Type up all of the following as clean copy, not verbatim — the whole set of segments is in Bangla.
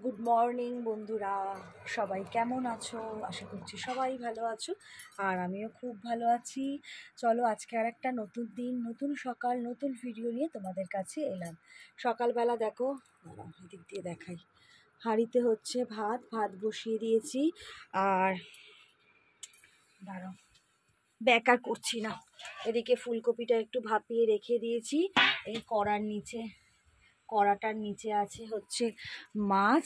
গুড মর্নিং বন্ধুরা, সবাই কেমন আছো? আশা করছি সবাই ভালো আছো, আর আমিও খুব ভালো আছি। চলো আজকে আর একটা নতুন দিন, নতুন সকাল, নতুন ভিডিও নিয়ে তোমাদের কাছে এলাম। সকালবেলা দেখো, এদিক দিয়ে দেখাই, হাঁড়িতে হচ্ছে ভাত বসিয়ে দিয়েছি। আর দাঁড়াও, বেকার করছি না, এদিকে ফুলকপিটা একটু ভাপিয়ে রেখে দিয়েছি। এই কড়াটার নিচে আছে হচ্ছে মাছ।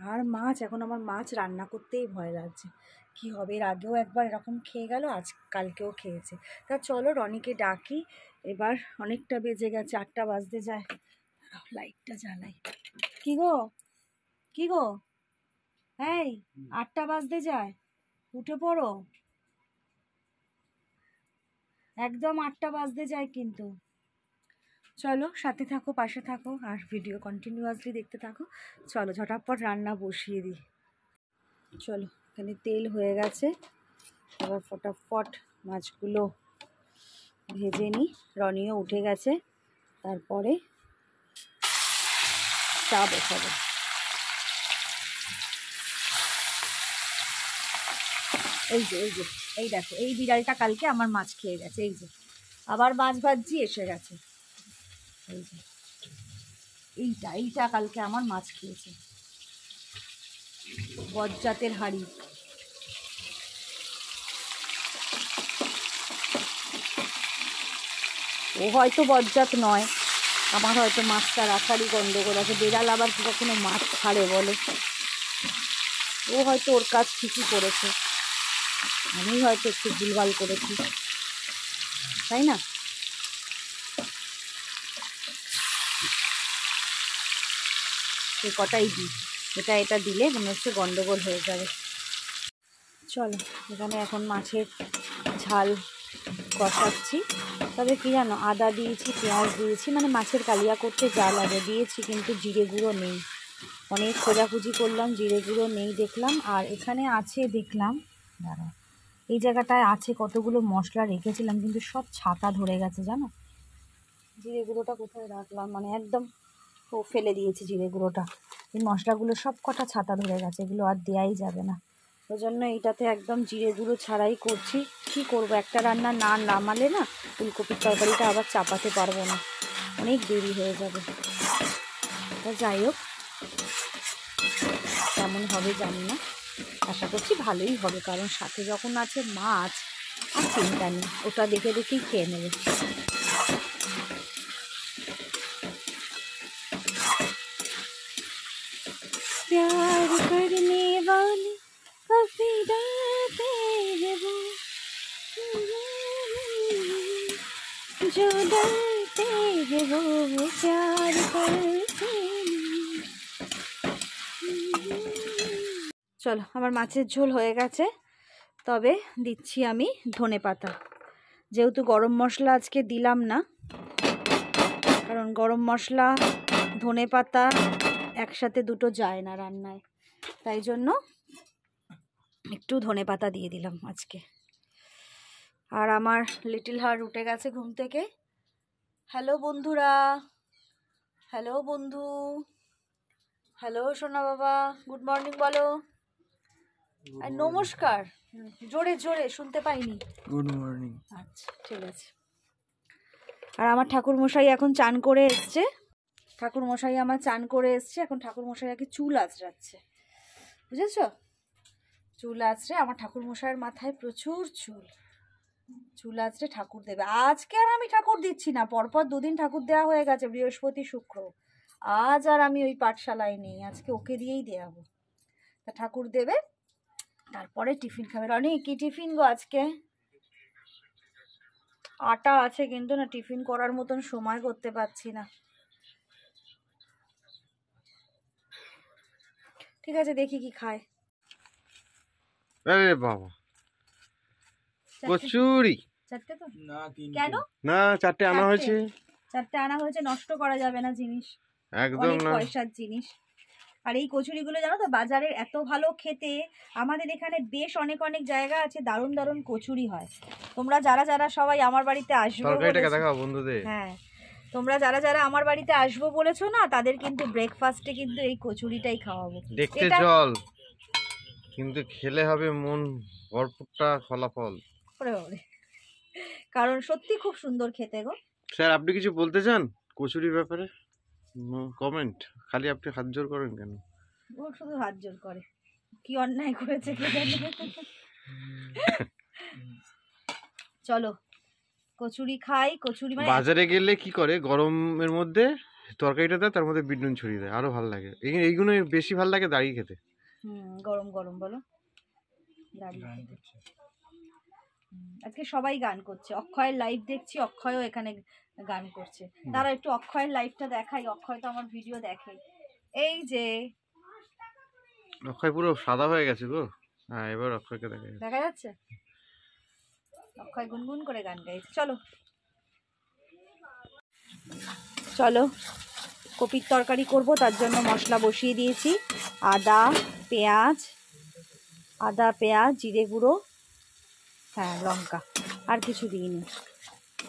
আর মাছ, এখন আমার মাছ রান্না করতেই ভয় লাগছে, কি হবে। এর আগেও একবার এরকম খেয়ে গেল, কালকেও খেয়েছে। তা চলো রনিকে ডাকি। এবার অনেকটা বেজে গেছে, 8টা বাজতে যায়। লাইটটা জ্বালাই। কি গো এই, 8টা বাজতে যায়, উঠে পড়ো। একদম 8টা বাজতে যায় কিন্তু। চলো সাথে থাকো, পাশে থাকো, আর ভিডিও কন্টিনিউয়াসলি দেখতে থাকো। চলো ঝটাপট রান্না বসিয়ে দিই। চলো, এখানে তেল হয়ে গেছে, এবার ফটাফট মাছগুলো ভেজে নিই। রনিও উঠে গেছে, তারপরে চা বসাবো। এই দেখো, এই বিড়ালটা কালকে আমার মাছ খেয়ে গেছে। এই যে আবার মাছ ভাজি এসে গেছে। এই যে এইটা কালকে আমার মাছ খেয়েছে, বজ্জাতের হাঁড়ি। ও হয়তো বজ্জাত নয়, আমার হয়তো মাছটা রাখারই গন্ডগোল আছে। বেড়াল আবার কি কখনো মাছ ছাড়ে বলে? ও হয়তো ওর কাজ ঠিকই করেছে, আমি হয়তো একটু ভুলভাল করেছি, তাই না? এই কটাই দিই, এটা দিলে মনে হচ্ছে গন্ডগোল হয়ে যাবে। চলো, এখানে এখন মাছের ঝাল কষাচ্ছি। তবে কি জানো, আদা দিয়েছি, পেঁয়াজ দিয়েছি, মানে মাছের কালিয়া করতে যা লাগে দিয়েছি, কিন্তু জিরে গুঁড়ো নেই। অনেক খোঁজাখুঁজি করলাম, জিরে গুঁড়ো নেই দেখলাম। আর এখানে আছে দেখলাম, দাঁড়াও, এই জায়গাটায় আছে কতগুলো মশলা রেখেছিলাম, কিন্তু সব ছাতা ধরে গেছে জানো। জিরে গুঁড়োটা কোথায় রাখলাম, মানে একদম ফেলে দিয়েছি জিরে গুঁড়োটা। এই মশলাগুলো সব কটা ছাতা ধরে গেছে, এগুলো আর দেওয়াই যাবে না। ওই জন্য এইটাতে একদম জিরে গুঁড়ো ছাড়াই করছি। কি করব, একটা রান্না না নামালে না ফুলকপির তরকারিটা আবার চাপাতে পারবো না, অনেক দেরি হয়ে যাবে। তা যাই হোক, কেমন হবে জানি না, আশা করছি ভালোই হবে, কারণ সাথে যখন আছে মাছ আর চিন্তা নেই, ওটা দেখে দেখেই খেয়ে নেবে। प्यार करने वाले कभी डरते हैं वो, जो डरते हैं वो प्यार करते। চলো, আমার মাছের ঝোল হয়ে গেছে, তবে দিচ্ছি আমি ধনেপাতা। যেহেতু গরম মশলা আজকে দিলাম না, কারণ গরম মশলা ধনেপাতা একসাথে দুটো যায় না রান্নায়, তাই জন্য একটু ধনেপাতা দিয়ে দিলাম আজকে। আর আমার লিটল হার্ট উঠে গেছে ঘুম থেকে। হ্যালো বন্ধুরা, হ্যালো বন্ধু, হ্যালো সোনা বাবা, গুড মর্নিং বলো। আর নমস্কার, জোরে জোরে শুনতে পাইনি। Good morning. আচ্ছা ঠিক আছে। আর আমার ঠাকুরমশাই এখন চান করে এসছে, ঠাকুরমশাই আমার চান করে এসছে, এখন ঠাকুরমশাই আগে চুল আঁচড়াচ্ছে, বুঝেছ? চুল আঁচড়ে, আমার ঠাকুরমশাইয়ের মাথায় প্রচুর চুল আঁচড়ে ঠাকুর দেবে। আজকে আর আমি ঠাকুর দিচ্ছি না, পরপর 2 দিন ঠাকুর দেওয়া হয়ে গেছে, বৃহস্পতি শুক্র। আজ আর আমি ওই পাঠশালায় নেই, আজকে ওকে দিয়েই দেওয়াবো। তা ঠাকুর দেবে, তারপরে টিফিন খাবে। রনি কি টিফিন গো আজকে? আটা আছে, কিন্তু না টিফিন করার মতন সময় করতে পারছি না। ঠিক আছে, দেখি কি খায়। আরে বাবা, কচুরি। 4টে তো না, 3টে। কেন না, 4টে আনা হয়েছে। 4টে আনা হয়েছে, নষ্ট করা যাবে না জিনিস, একদম অনেক না। পয়সার জিনিস। আর এই কচুরিগুলো জানো তো, বাজারের এত ভালো খেতে। আমাদের এখানে বেশ অনেক অনেক জায়গা আছে, দারুণ দারুণ কচুরি হয়। তোমরা যারা যারা সবাই আমার বাড়িতে আসবে, তরকারিটাকে দেখাও বন্ধুদের। হ্যাঁ তোমরা যারা যারা আমার বাড়িতে আসবো বলেছো না, তাদের কিন্তু ব্রেকফাস্টে কিন্তু এই কচুরিটাই খাওয়াবো। দেখতে জল, কিন্তু খেলে হবে মন ভরপুরটা ফলাফল। কারণ সত্যি খুব সুন্দর খেতে গো। স্যার, আপনি কিছু বলতে চান কচুরির ব্যাপারে? কমেন্ট, খালি আপনি হাত জোর করেন কেন? ও শুধু হাত জোর করে, কি অন্যায় করেছে কে জানে। চলো কচুরি খাই। কচুরি মানে বাজারে গেলে কি করে, গরমের মধ্যে তরকারিটা দেয়, তার মধ্যে বিট নুন ছড়িয়ে দেয়, আরো ভালো লাগে। এইগুলো বেশি ভালো লাগে দাঁড়িয়ে খেতে। গরম গরম বলো, দাঁড়িয়ে খেতে। আজকে সবাই গান করছে, অক্ষয়ের লাইভ দেখছি, অক্ষয়ও এখানে গান করছে। তারা একটু অক্ষয়ের লাইভটা দেখাই, অক্ষয় তো আমার ভিডিও দেখে। এই যে অক্ষয় পুরো সাদা হয়ে গেছে গো। হ্যাঁ, এবার অক্ষয়কে দেখা যাচ্ছে, অক্ষয় গুনগুন করে গান গাইছে। চলো চলো কপির তরকারি করব, তার জন্য মশলা বসিয়ে দিয়েছি। আদা পেঁয়াজ, জিরে গুঁড়ো, হ্যাঁ লঙ্কা, আর কিছু দিইনি।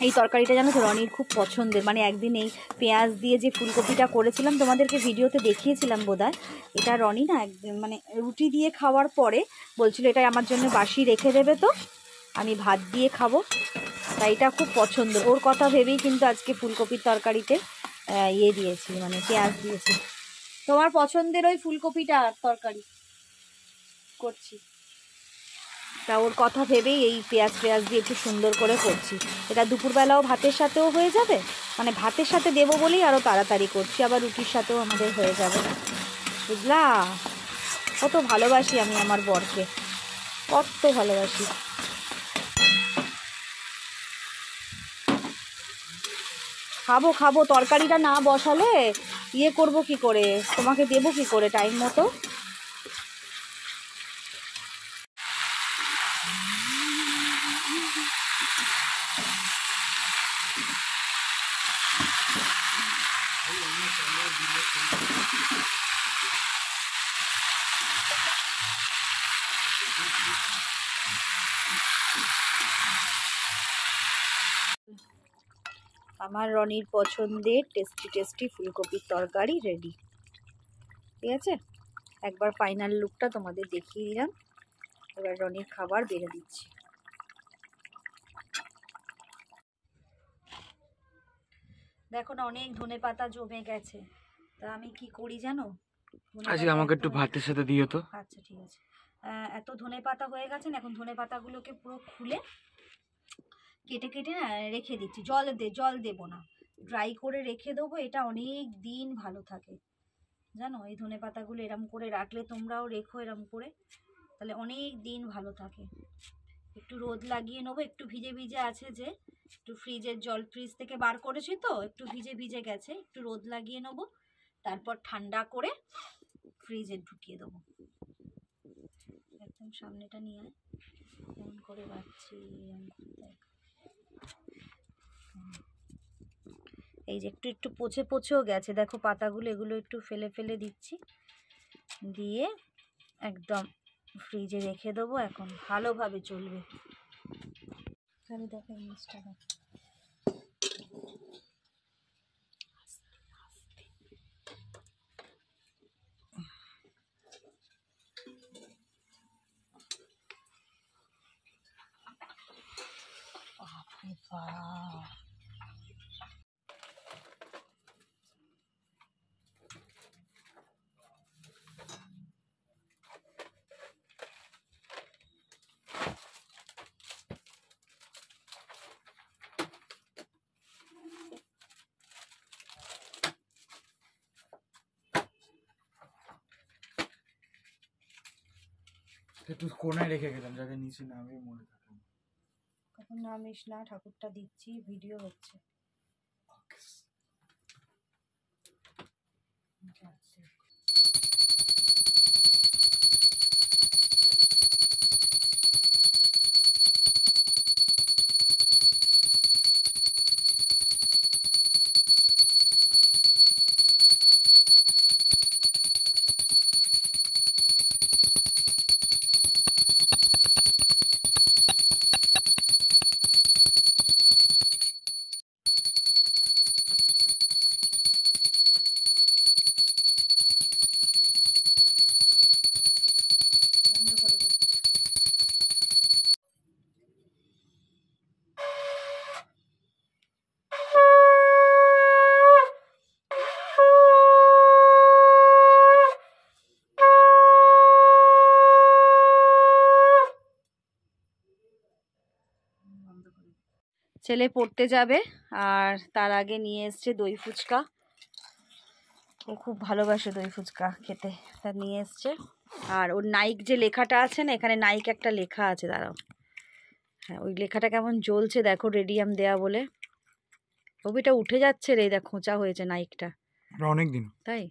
এই তরকারিটা জানো তো রনির খুব পছন্দের। মানে একদিন এই পেঁয়াজ দিয়ে যে ফুলকপিটা করেছিলাম, তোমাদেরকে ভিডিওতে দেখিয়েছিলাম বোধহয়। এটা রনি না একদিন মানে রুটি দিয়ে খাওয়ার পরে বলছিল এটা আমার জন্য বাসি রেখে দেবে, তো আমি ভাত দিয়ে খাবো, তাই এটা খুব পছন্দ। ওর কথা ভেবেই কিন্তু আজকে ফুলকপির তরকারিতে দিয়েছি, মানে পেঁয়াজ দিয়েছি। তোমার পছন্দের ওই ফুলকপিটা তরকারি করছি, তা ওর কথা ভেবেই এই পেঁয়াজ দিয়ে একটু সুন্দর করে করছি। এটা দুপুরবেলাও ভাতের সাথেও হয়ে যাবে, মানে ভাতের সাথে দেবো বলেই আরও তাড়াতাড়ি করছি, আবার রুটির সাথেও আমাদের হয়ে যাবে, বুঝলা? কত ভালোবাসি আমি আমার বরকে, কত ভালোবাসি। খাবো, তরকারিটা না বসালে করবো কি করে, তোমাকে দেবো কি করে টাইম মতো? আমার রনির পছন্দের টেস্টি ফুলকপির তরকারি রেডি। ঠিক আছে, একবার ফাইনাল লুকটা তোমাদের দেখিয়ে দিলাম, এবার রনির খাবার বেড়ে দিচ্ছি। দেখো না, অনেক ধনেপাতা জমে গেছে, তা আমি কি করি জানো? আজকে আমাকে একটু ভাতের সাথে দিও তো। আচ্ছা ঠিক আছে। এত ধনেপাতা হয়ে গেছে না, এখন ধনেপাতাগুলোকে পুরো খুলে কেটে না রেখে দিচ্ছি। জল দেবো না, ড্রাই করে রেখে দেবো। এটা অনেক দিন ভালো থাকে জানো, এই ধনেপাতাগুলো এরম করে রাখলে, তোমরাও রেখো এরম করে, তাহলে অনেক দিন ভালো থাকে। একটু রোদ লাগিয়ে নেবো, একটু ভিজে আছে, যে একটু ফ্রিজ থেকে বার করেছি তো, একটু ভিজে গেছে, একটু রোদ লাগিয়ে নেবো, তারপর ঠান্ডা করে ফ্রিজে ঢুকিয়ে দেবো। একদম সামনেটা নিয়ে এমন করে রাখছি, এই যে একটু পচেও গেছে দেখো পাতাগুলো, এগুলো একটু ফেলে দিচ্ছি, দিয়ে একদম ফ্রিজে রেখে দেবো, এখন ভালোভাবে চলবে। তাহলে দেখো জিনিসটা একটু কোনায় রেখে গেলাম, যাতে নিচে নামে মনে থাকে। কখন নামিস না, ঠাকুরটা দিচ্ছি, ভিডিও হচ্ছে। ছেলে পড়তে যাবে, আর তার আগে নিয়ে এসছে দই ফুচকা। ও খুব ভালোবাসে দই ফুচকা খেতে, তা নিয়ে এসছে। আর ওর নাইক যে লেখাটা আছে না, এখানে নাইক একটা লেখা আছে, দাঁড়াও, হ্যাঁ ওই লেখাটা কেমন জ্বলছে দেখো, রেডিয়াম দেয়া বলে। ছবিটা উঠে যাচ্ছে রে, দেখ খোঁচা হয়েছে নাইকটা, অনেক দিন। তাই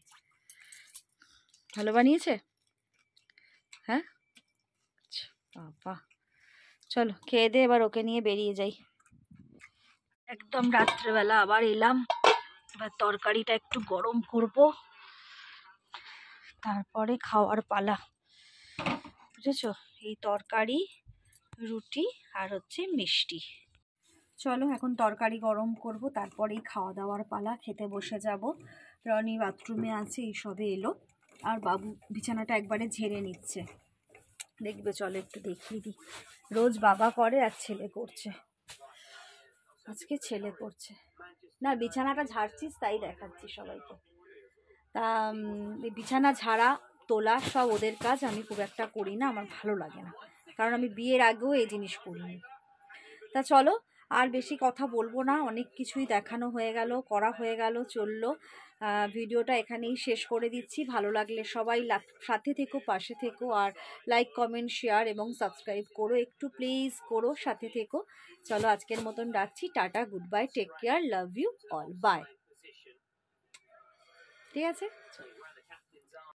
ভালো বানিয়েছে। হ্যাঁ আচ্ছা, বাবা চলো খেয়ে দে, এবার ওকে নিয়ে বেরিয়ে যাই। একদম রাত্রেবেলা আবার এলাম, এবার তরকারিটা একটু গরম করব, তারপরে খাওয়ার পালা, বুঝেছো? এই তরকারি, রুটি আর হচ্ছে মিষ্টি। চলো এখন তরকারি গরম করব, তারপরেই খাওয়া দাওয়ার পালা, খেতে বসে যাব। রনি বাথরুমে আছে, এই সবে এলো, আর বাবু বিছানাটা একবারে ঝেড়ে নিচ্ছে, দেখবে চলো একটু দেখিয়ে দিই। রোজ বাবা করে আর ছেলে করছে, আজকে ছেলে করছে না, বিছানাটা ঝাড়ছিস তাই দেখাচ্ছি সবাইকে। তা এই বিছানা ঝাড়া তোলা সব ওদের কাজ, আমি খুব একটা করি না, আমার ভালো লাগে না, কারণ আমি বিয়ের আগেও এই জিনিস করিনি। তা চলো আর বেশি কথা বলবো না, অনেক কিছুই দেখানো হয়ে গেল, করা হয়ে গেল, চললো। ভিডিওটা এখানেই শেষ করে দিচ্ছি। ভালো লাগলে সবাই সাথে থেকো, পাশে থেকো, আর লাইক কমেন্ট শেয়ার এবং সাবস্ক্রাইব করো, একটু প্লিজ করো, সাথে থেকো। চলো আজকের মতন রাখছি, tata, good bye, take care, love you all, bye. ঠিক আছে।